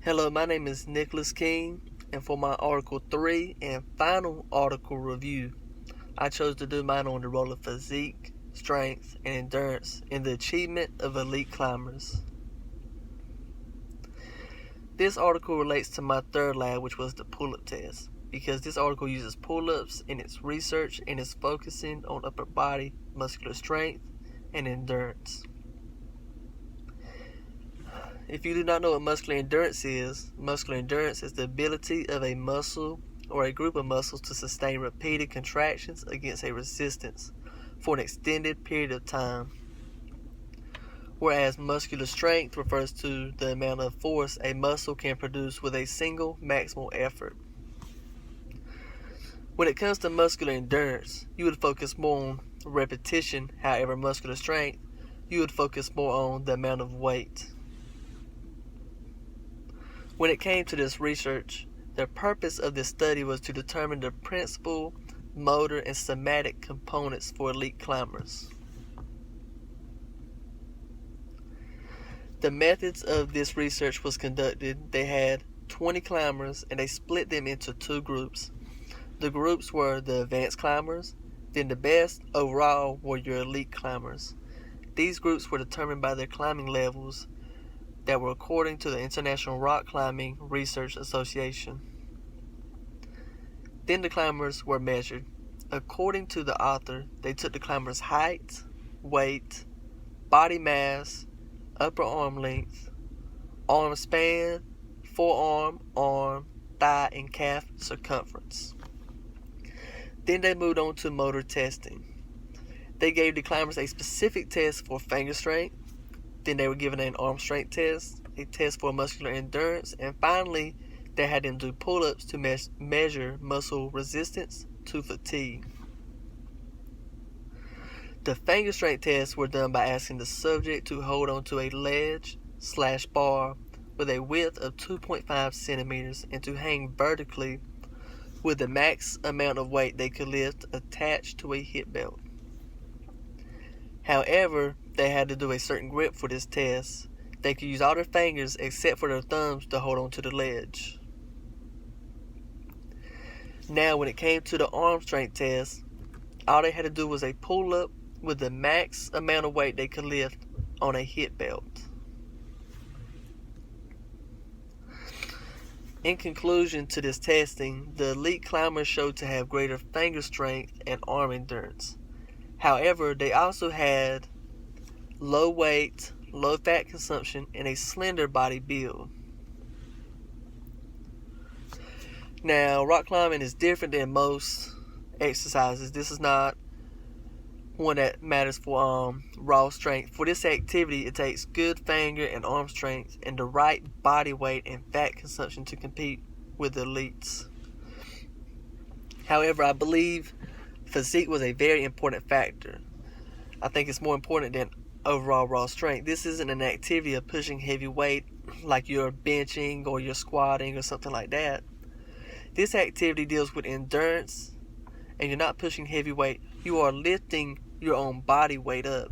Hello, my name is Nicholas King, and for my Article 3 and final article review, I chose to do mine on the role of physique, strength, and endurance in the achievement of elite climbers. This article relates to my third lab, which was the pull-up test, because this article uses pull-ups in its research and is focusing on upper body, muscular strength, and endurance. If you do not know what muscular endurance is the ability of a muscle or a group of muscles to sustain repeated contractions against a resistance for an extended period of time. Whereas muscular strength refers to the amount of force a muscle can produce with a single maximal effort. When it comes to muscular endurance, you would focus more on repetition. However, muscular strength, you would focus more on the amount of weight. When it came to this research, the purpose of this study was to determine the principal motor and somatic components for elite climbers. The methods of this research was conducted. They had 20 climbers and they split them into two groups. The groups were the advanced climbers, then the best overall were your elite climbers. These groups were determined by their climbing levels that were according to the International Rock Climbing Research Association. Then the climbers were measured. According to the author, they took the climbers' height, weight, body mass, upper arm length, arm span, forearm, arm, thigh, and calf circumference. Then they moved on to motor testing. They gave the climbers a specific test for finger strength. Then they were given an arm strength test, a test for muscular endurance, and finally, they had them do pull-ups to measure muscle resistance to fatigue. The finger strength tests were done by asking the subject to hold onto a ledge/bar with a width of 2.5 centimeters and to hang vertically with the max amount of weight they could lift attached to a hip belt. However, they had to do a certain grip for this test. They could use all their fingers except for their thumbs to hold onto the ledge. Now, when it came to the arm strength test, all they had to do was a pull-up with the max amount of weight they could lift on a hip belt. In conclusion to this testing, the elite climbers showed to have greater finger strength and arm endurance. However, they also had low weight, low fat consumption, and a slender body build. Now, rock climbing is different than most exercises. This is not one that matters for raw strength. For this activity, it takes good finger and arm strength and the right body weight and fat consumption to compete with the elites. However, I believe physique was a very important factor. I think it's more important than overall raw strength. This isn't an activity of pushing heavy weight like you're benching or you're squatting or something like that. This activity deals with endurance, and you're not pushing heavy weight. You are lifting your own body weight up.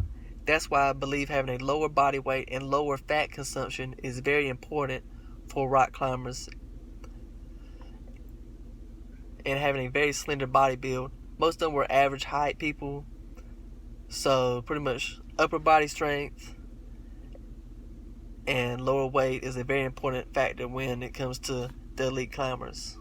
That's why I believe having a lower body weight and lower fat consumption is very important for rock climbers, and having a very slender body build. Most of them were average height people, so pretty much upper body strength and lower weight is a very important factor when it comes to the elite climbers.